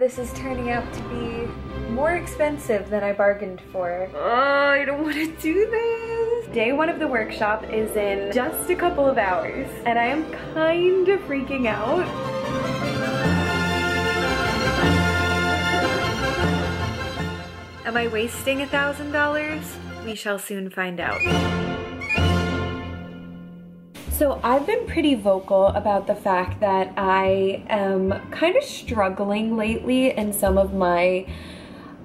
this is turning out to be more expensive than I bargained for. Oh, I don't want to do this. Day one of the workshop is in just a couple of hours, and I am kind of freaking out. Am I wasting $1,000? We shall soon find out. So I've been pretty vocal about the fact that I am kind of struggling lately in some of my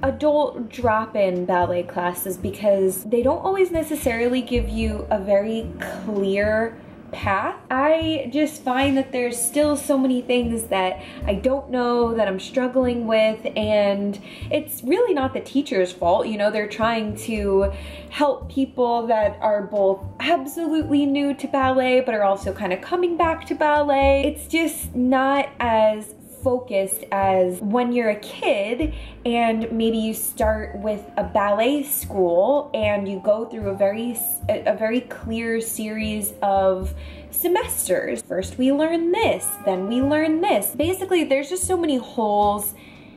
adult drop-in ballet classes because they don't always necessarily give you a very clear path. I just find that there's still so many things that I don't know, that I'm struggling with, and it's really not the teacher's fault. You know, they're trying to help people that are both absolutely new to ballet but are also kind of coming back to ballet. It's just not as focused as when you're a kid and maybe you start with a ballet school and you go through a very clear series of semesters. First we learn this, then we learn this. Basically, there's just so many holes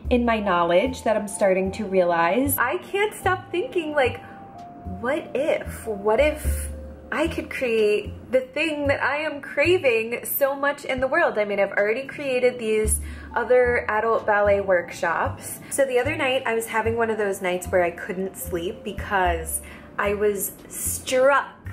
in my knowledge that I'm starting to realize. I can't stop thinking, like, what if I could create the thing that I am craving so much in the world? I mean, I've already created these other adult ballet workshops. So the other night I was having one of those nights where I couldn't sleep because I was struck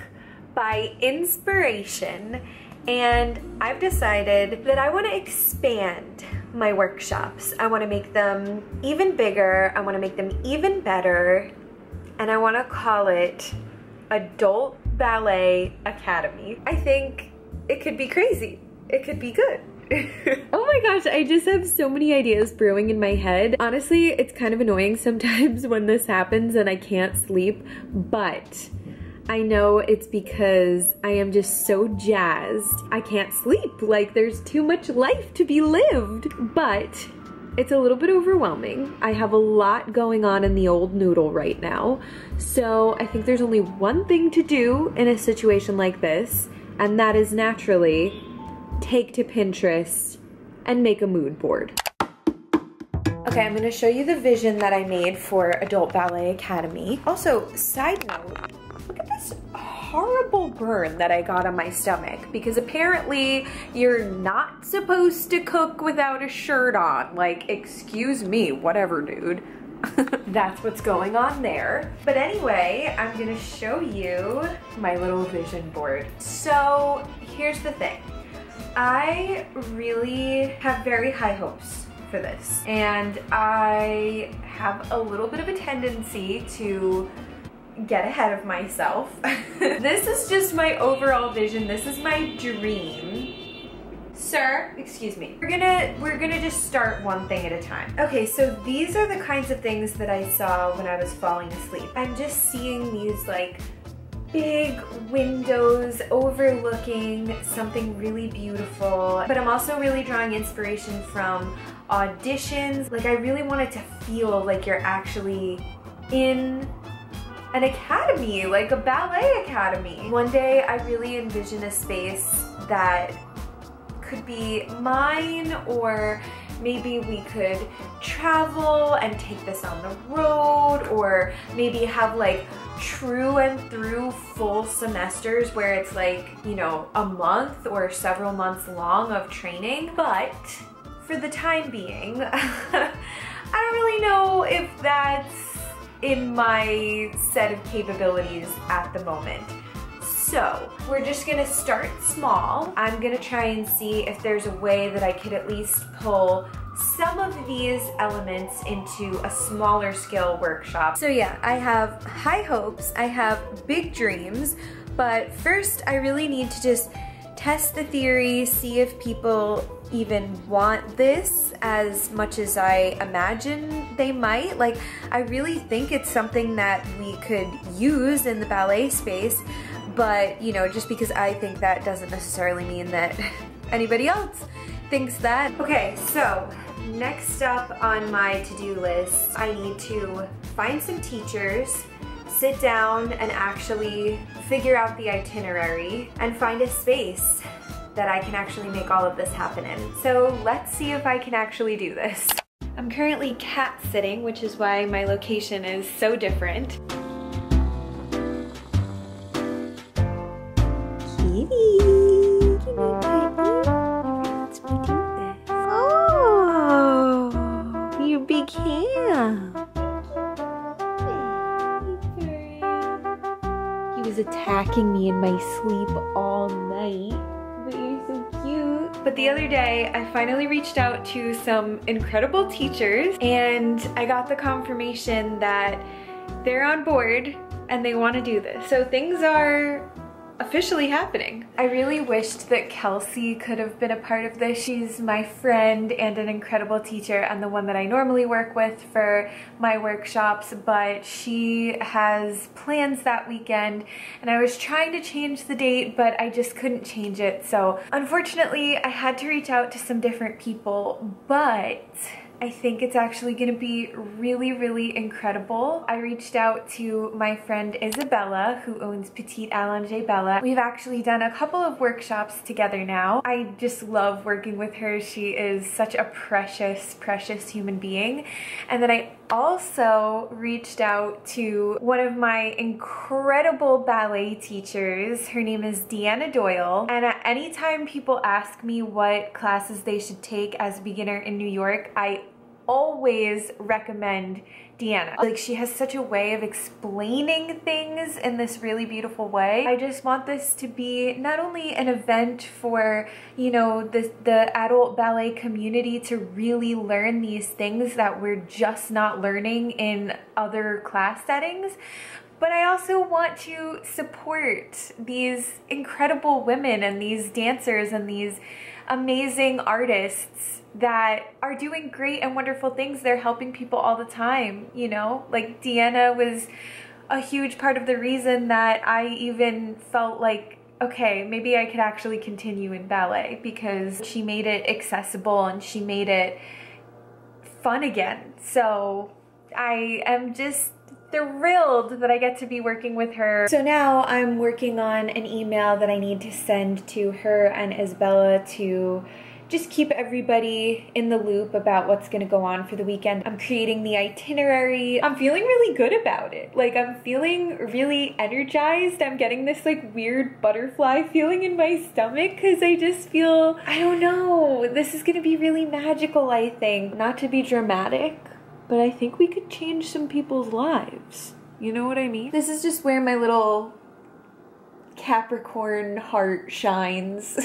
by inspiration, and I've decided that I want to expand my workshops. I want to make them even bigger, I want to make them even better, and I want to call it Adult Ballet Academy. I think it could be crazy. It could be good. Oh my gosh, I just have so many ideas brewing in my head. Honestly, it's kind of annoying sometimes when this happens and I can't sleep, but I know it's because I am just so jazzed. I can't sleep. Like, there's too much life to be lived, but it's a little bit overwhelming. I have a lot going on in the old noodle right now. So I think there's only one thing to do in a situation like this, and that is naturally take to Pinterest and make a mood board. Okay, I'm gonna show you the vision that I made for Adult Ballet Academy. Also, side note, look at this horrible burn that I got on my stomach, because apparently you're not supposed to cook without a shirt on. Like, excuse me, whatever, dude. That's what's going on there. But anyway, I'm gonna show you my little vision board. So here's the thing. I really have very high hopes for this, and I have a little bit of a tendency to get ahead of myself. This is just my overall vision. This is my dream. Sir, excuse me. We're gonna just start one thing at a time. Okay, so these are the kinds of things that I saw when I was falling asleep. I'm just seeing these like big windows overlooking something really beautiful, but I'm also really drawing inspiration from auditions. Like, I really want it to feel like you're actually in an academy, like a ballet academy. One day I really envision a space that could be mine, or maybe we could travel and take this on the road, or maybe have like true and through full semesters where it's like, you know, a month or several months long of training. But for the time being, I don't really know if that's in my set of capabilities at the moment. So we're just gonna start small. I'm gonna try and see if there's a way that I could at least pull some of these elements into a smaller scale workshop. So yeah, I have high hopes, I have big dreams, but first I really need to just test the theory, see if people even want this as much as I imagine they might. Like, I really think it's something that we could use in the ballet space, but you know, just because I think that doesn't necessarily mean that anybody else thinks that. Okay, so next up on my to-do list, I need to find some teachers, sit down and actually figure out the itinerary, and find a space that I can actually make all of this happen in. So let's see if I can actually do this. I'm currently cat sitting, which is why my location is so different. Kitty! Give me let's me do this. Oh! You big hand! He was attacking me in my sleep all night. But you're so cute. But the other day, I finally reached out to some incredible teachers and I got the confirmation that they're on board and they want to do this. So things are officially happening. I really wished that Kelsey could have been a part of this. She's my friend and an incredible teacher and the one that I normally work with for my workshops, but she has plans that weekend and I was trying to change the date, but I just couldn't change it. So unfortunately, I had to reach out to some different people, but I think it's actually gonna be really, really incredible. I reached out to my friend Isabella, who owns Petite Allongée Bella. We've actually done a couple of workshops together now. I just love working with her. She is such a precious, precious human being. And then I also reached out to one of my incredible ballet teachers. Her name is Deanna Doyle. And at any time people ask me what classes they should take as a beginner in New York, I always recommend Deanna. Like, she has such a way of explaining things in this really beautiful way. I just want this to be not only an event for, you know, the adult ballet community to really learn these things that we're just not learning in other class settings, but I also want to support these incredible women and these dancers and these amazing artists that are doing great and wonderful things. They're helping people all the time, you know? Like, Deanna was a huge part of the reason that I even felt like, okay, maybe I could actually continue in ballet, because she made it accessible and she made it fun again. So I am just thrilled that I get to be working with her. So now I'm working on an email that I need to send to her and Isabella to just keep everybody in the loop about what's gonna go on for the weekend. I'm creating the itinerary. I'm feeling really good about it. Like, I'm feeling really energized. I'm getting this like weird butterfly feeling in my stomach because I just feel, I don't know, this is gonna be really magical, I think. Not to be dramatic, but I think we could change some people's lives. You know what I mean? This is just where my little Capricorn heart shines,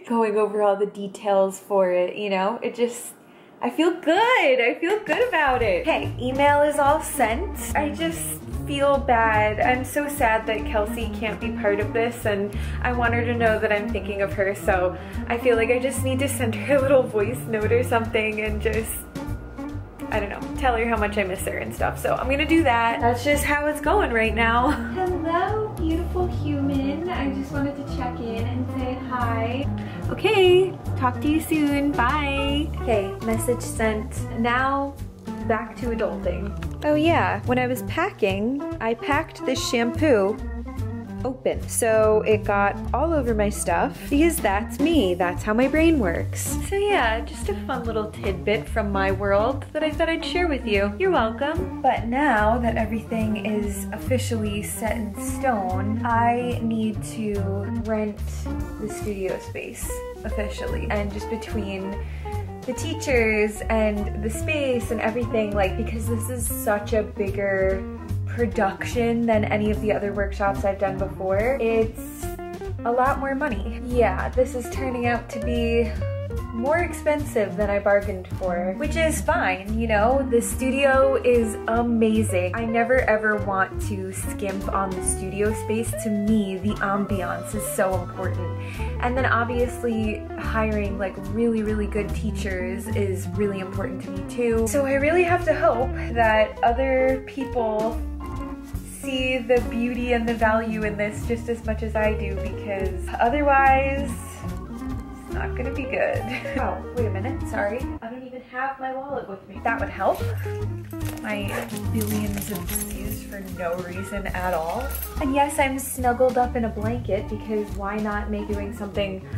going over all the details for it, you know? It just, I feel good. I feel good about it. Okay, email is all sent. I just feel bad. I'm so sad that Kelsey can't be part of this, and I want her to know that I'm thinking of her, so I feel like I just need to send her a little voice note or something and just, I don't know, tell her how much I miss her and stuff. So I'm gonna do that. That's just how it's going right now. Hello, beautiful human. I just wanted to check in and say hi. Okay, talk to you soon. Bye. Okay, message sent. Now back to adulting. Oh yeah, when I was packing, I packed this shampoo open. So it got all over my stuff because that's me. That's how my brain works. So yeah, just a fun little tidbit from my world that I thought I'd share with you. You're welcome. But now that everything is officially set in stone, I need to rent the studio space officially. And just between the teachers and the space and everything, like, because this is such a bigger production than any of the other workshops I've done before, it's a lot more money. Yeah, this is turning out to be more expensive than I bargained for, which is fine, you know? The studio is amazing. I never ever want to skimp on the studio space. To me, the ambiance is so important. And then obviously hiring like really, really good teachers is really important to me too. So I really have to hope that other people see the beauty and the value in this just as much as I do, because otherwise it's not gonna be good. Oh, wait a minute, sorry. I don't even have my wallet with me. That would help. My billions of views for no reason at all. And yes, I'm snuggled up in a blanket because why not make doing something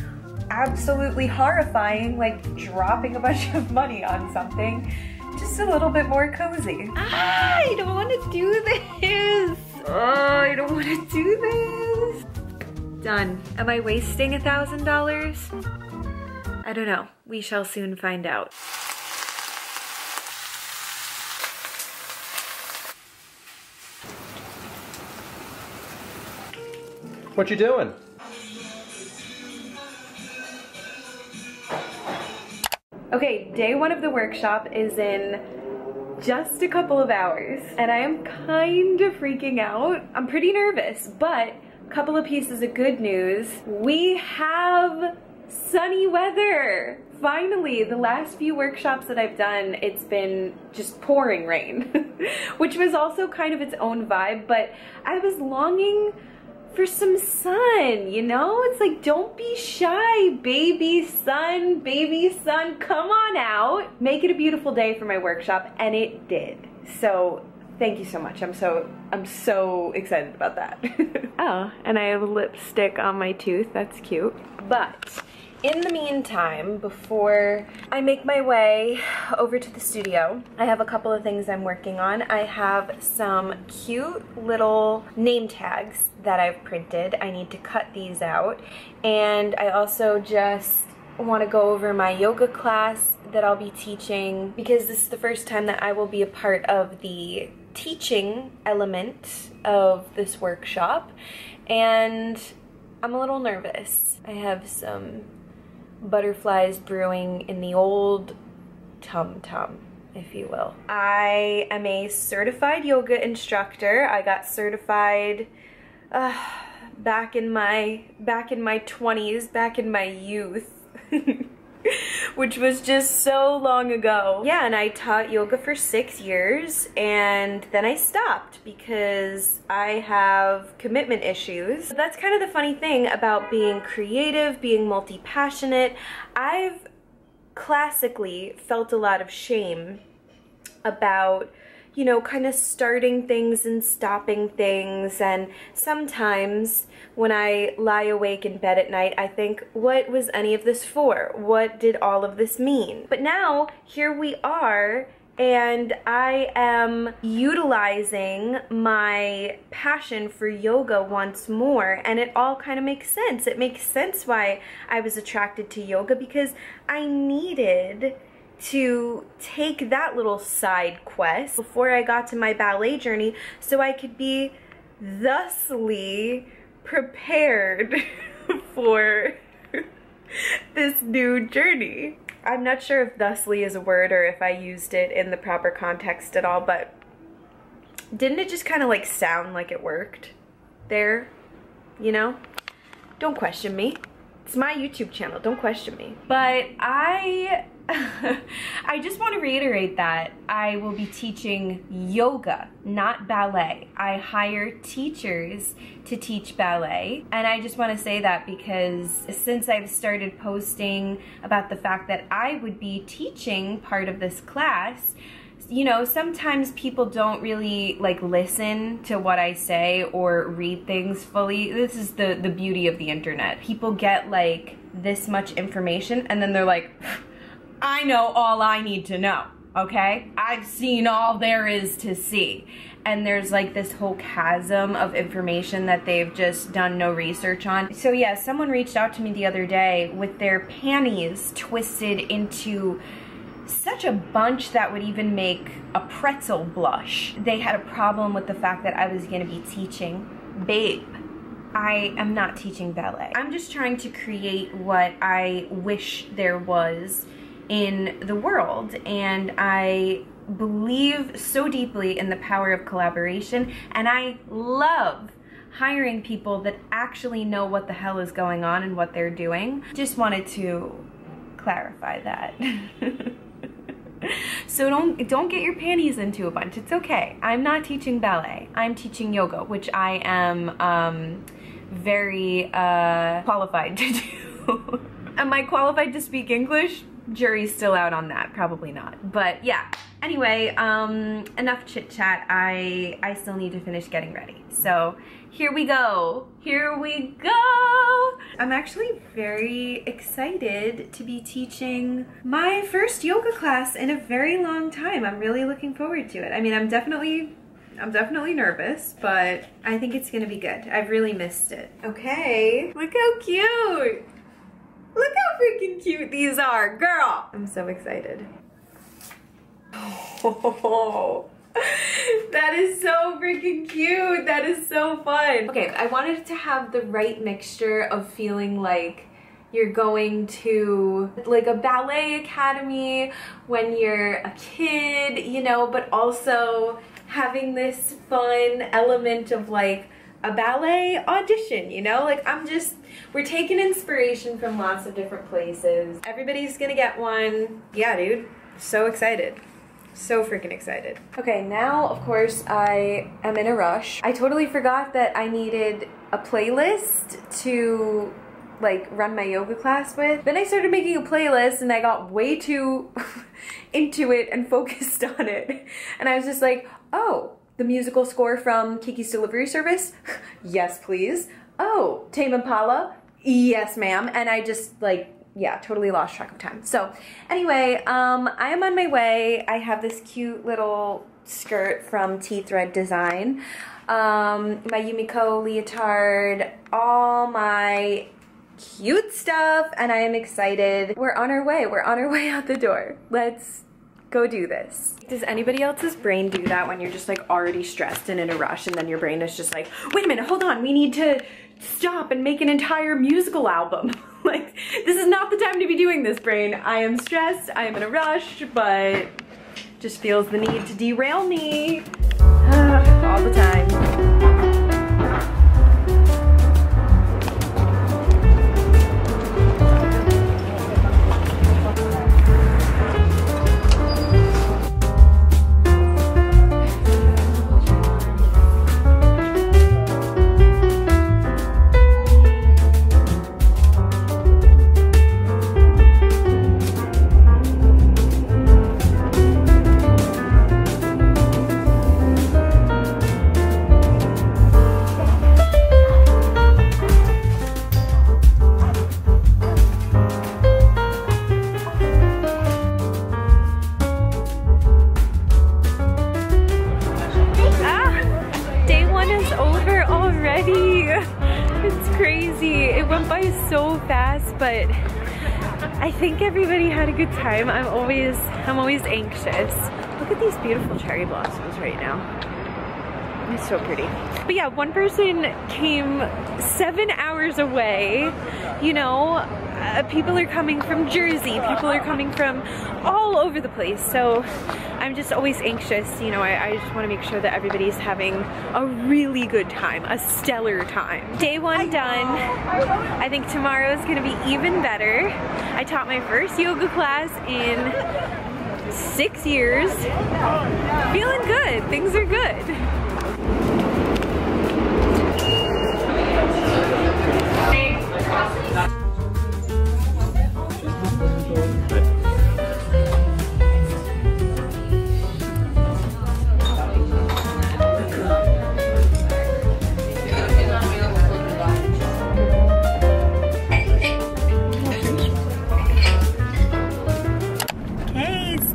absolutely horrifying, like dropping a bunch of money on something, just a little bit more cozy. Ah, I don't want to do this. Oh, I don't want to do this. Done. Am I wasting $1,000? I don't know. We shall soon find out. What you doing? Okay, day one of the workshop is in just a couple of hours, and I am kind of freaking out. I'm pretty nervous, but a couple of pieces of good news. We have sunny weather. Finally, the last few workshops that I've done, it's been just pouring rain, which was also kind of its own vibe, but I was longing for some sun, you know? It's like, don't be shy, baby sun, come on out. Make it a beautiful day for my workshop, and it did. So thank you so much. I'm so excited about that. Oh, and I have lipstick on my tooth. That's cute. But in the meantime, before I make my way over to the studio, I have a couple of things I'm working on. I have some cute little name tags that I've printed. I need to cut these out. And I also just want to go over my yoga class that I'll be teaching, because this is the first time that I will be a part of the teaching element of this workshop. And I'm a little nervous. I have some butterflies brewing in the old tum-tum, if you will. I am a certified yoga instructor. I got certified back in my 20s, back in my youth, which was just so long ago. Yeah, and I taught yoga for 6 years, and then I stopped because I have commitment issues. That's kind of the funny thing about being creative, being multi-passionate. I've classically felt a lot of shame about, you know, kind of starting things and stopping things, and sometimes when I lie awake in bed at night, I think, what was any of this for? What did all of this mean? But now, here we are, and I am utilizing my passion for yoga once more, and it all kind of makes sense. It makes sense why I was attracted to yoga, because I needed to take that little side quest before I got to my ballet journey, so I could be thusly prepared for this new journey. I'm not sure if thusly is a word or if I used it in the proper context at all, but didn't it just kind of like sound like it worked there? You know? Don't question me. It's my YouTube channel, don't question me. But I just want to reiterate that I will be teaching yoga, not ballet. I hire teachers to teach ballet, and I just want to say that because since I've started posting about the fact that I would be teaching part of this class, you know, sometimes people don't really like listen to what I say or read things fully. This is the beauty of the internet. People get like this much information and then they're like, I know all I need to know, okay? I've seen all there is to see. And there's like this whole chasm of information that they've just done no research on. So yeah, someone reached out to me the other day with their panties twisted into such a bunch that would even make a pretzel blush. They had a problem with the fact that I was gonna be teaching. Babe, I am not teaching ballet. I'm just trying to create what I wish there was in the world, and I believe so deeply in the power of collaboration, and I love hiring people that actually know what the hell is going on and what they're doing. Just wanted to clarify that. So don't get your panties into a bunch. It's okay. I'm not teaching ballet. I'm teaching yoga, which I am very qualified to do. Am I qualified to speak English? Jury's still out on that. Probably not. But yeah. Anyway, enough chit chat. I still need to finish getting ready. So Here we go. Here we go. I'm actually very excited to be teaching my first yoga class in a very long time. I'm really looking forward to it. I mean, I'm definitely nervous, but I think it's gonna be good. I've really missed it. Okay, look how cute. Look how freaking cute these are, girl. I'm so excited. Oh, that is so freaking cute. That is so fun. Okay, I wanted it to have the right mixture of feeling like you're going to like a ballet academy when you're a kid, you know, but also having this fun element of like a ballet audition, you know? Like we're taking inspiration from lots of different places. Everybody's gonna get one. Yeah, dude, so excited. So freaking excited. Okay, now of course I am in a rush. I totally forgot that I needed a playlist to like run my yoga class with. Then I started making a playlist and I got way too into it and focused on it. And I was just like, oh, the musical score from Kiki's Delivery Service? Yes, please. Oh, Tame Impala? Yes, ma'am. And I just like, yeah, totally lost track of time. So anyway, I am on my way. I have this cute little skirt from T-Thread Design, my Yumiko leotard, all my cute stuff, and I am excited. We're on our way. We're on our way out the door. Let's go do this. Does anybody else's brain do that when you're just like already stressed and in a rush and then your brain is just like, wait a minute, hold on, we need to stop and make an entire musical album. Like, this is not the time to be doing this, brain. I am stressed, I am in a rush, but just feels the need to derail me all the time. So fast, but I think everybody had a good time. I'm always anxious. Look at these beautiful cherry blossoms right now. It's so pretty. But yeah, one person came 7 hours away. You know, people are coming from Jersey. People are coming from all over the place. So I'm just always anxious. You know, I just want to make sure that everybody's having a really good time, a stellar time. Day one done. I think tomorrow is going to be even better. I taught my first yoga class in 6 years. Feeling good. Things are good.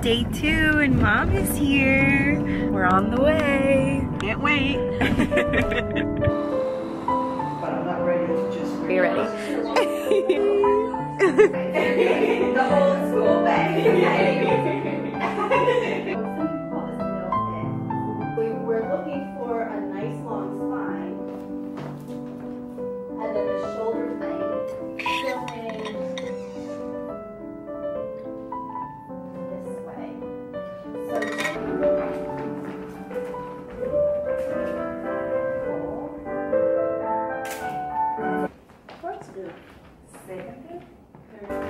Day 2 and Mom is here. We're on the way. Can't wait. But I'm not ready to just... Are you ready? The whole school bag. We're looking for a nice long spine. And then the shoulder thing. Filling. Second, third.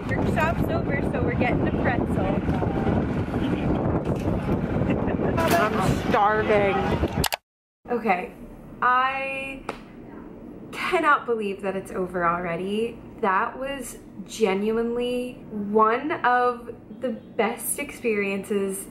Workshop's over, so we're getting a pretzel. I'm starving. Okay, I cannot believe that it's over already. That was genuinely one of the best experiences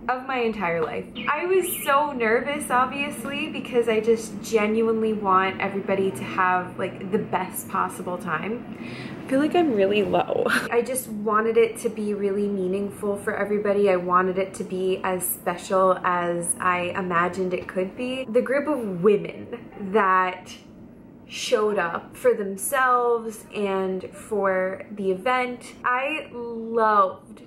of my entire life. I was so nervous, obviously, because I just genuinely want everybody to have like the best possible time. I feel like I'm really low. I just wanted it to be really meaningful for everybody. I wanted it to be as special as I imagined it could be. The group of women that showed up for themselves and for the event, I loved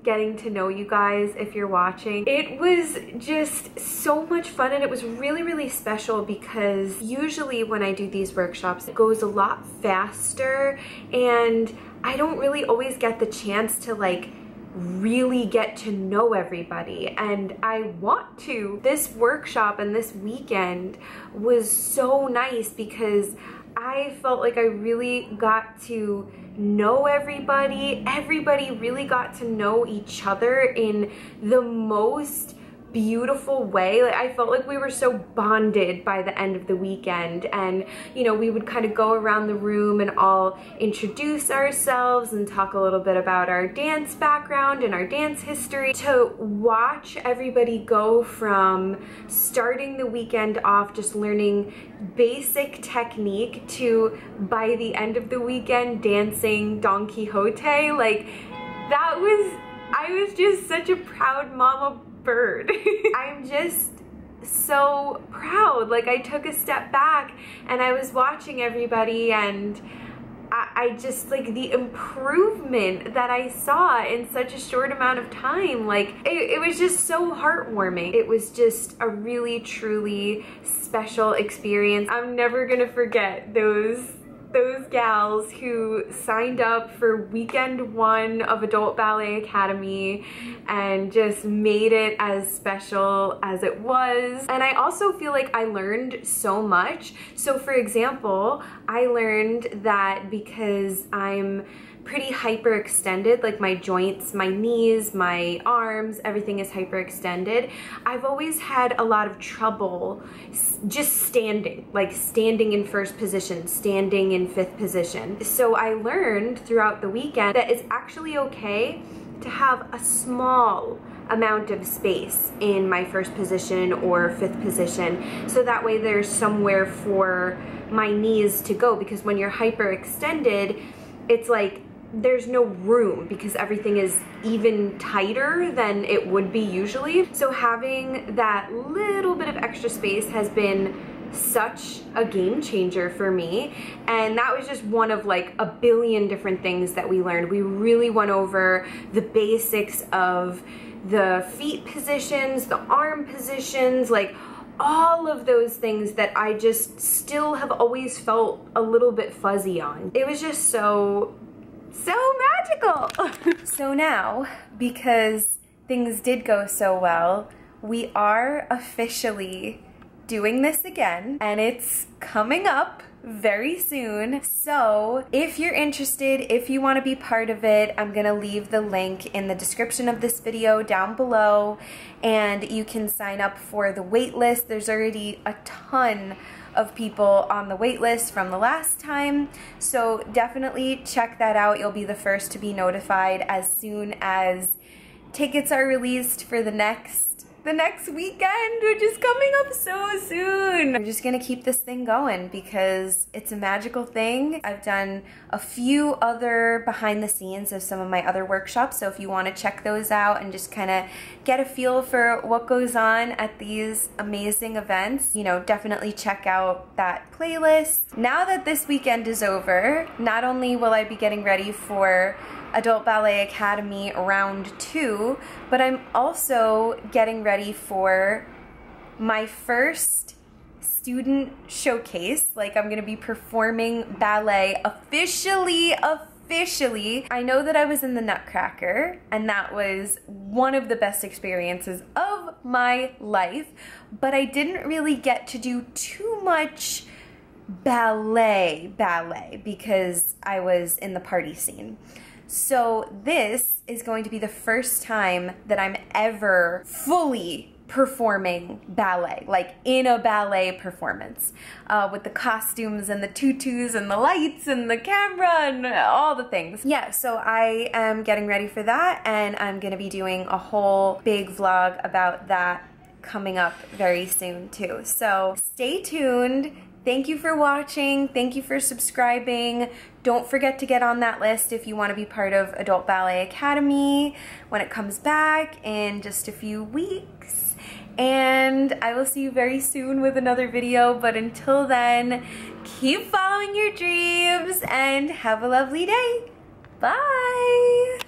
getting to know you guys if you're watching. It was just so much fun, and it was really special because usually when I do these workshops, it goes a lot faster and I don't really always get the chance to like really get to know everybody, and I want to. This workshop and this weekend was so nice because I felt like I really got to know everybody. Everybody really got to know each other in the most beautiful way. Like, I felt like we were so bonded by the end of the weekend, and you know, we would kind of go around the room and all introduce ourselves and talk a little bit about our dance background and our dance history. To watch everybody go from starting the weekend off just learning basic technique to by the end of the weekend dancing Don Quixote, like that was, I was just such a proud mama bird. I'm just so proud. Like, I took a step back and I was watching everybody, and I just, like, the improvement that I saw in such a short amount of time, like it was just so heartwarming. It was just a really truly special experience. I'm never gonna forget those gals who signed up for weekend 1 of Adult Ballet Academy and just made it as special as it was. And I also feel like I learned so much. So for example, I learned that because I'm pretty hyperextended, like my joints, my knees, my arms, everything is hyperextended. I've always had a lot of trouble just standing, like standing in first position, standing in 5th position. So I learned throughout the weekend that it's actually okay to have a small amount of space in my first position or 5th position, so that way there's somewhere for my knees to go, because when you're hyperextended, it's like there's no room because everything is even tighter than it would be usually. So having that little bit of extra space has been such a game changer for me, and that was just one of like a billion different things that we learned. We really went over the basics of the feet positions, the arm positions, like all of those things that I just still have always felt a little bit fuzzy on. It was just so magical. So now, because things did go so well, we are officially doing this again, and it's coming up very soon. So if you're interested, if you want to be part of it, I'm gonna leave the link in the description of this video down below, and you can sign up for the wait list. There's already a ton of people on the wait list from the last time, so definitely check that out. You'll be the first to be notified as soon as tickets are released for the next weekend, which is coming up so soon. We're just gonna keep this thing going because it's a magical thing. I've done a few other behind the scenes of some of my other workshops, so if you want to check those out and just kind of get a feel for what goes on at these amazing events, you know, definitely check out that playlist. Now that this weekend is over, not only will I be getting ready for Adult Ballet Academy round 2, but I'm also getting ready for my first student showcase. Like, I'm gonna be performing ballet officially. I know that I was in the Nutcracker, and that was one of the best experiences of of my life, but I didn't really get to do too much ballet because I was in the party scene. So this is going to be the first time that I'm ever fully performing ballet, like in a ballet performance, with the costumes and the tutus and the lights and the camera and all the things. Yeah, so I am getting ready for that, and I'm gonna be doing a whole big vlog about that coming up very soon too. So stay tuned. Thank you for watching. Thank you for subscribing. Don't forget to get on that list if you want to be part of Adult Ballet Academy when it comes back in just a few weeks. And I will see you very soon with another video, but until then, keep following your dreams and have a lovely day. Bye!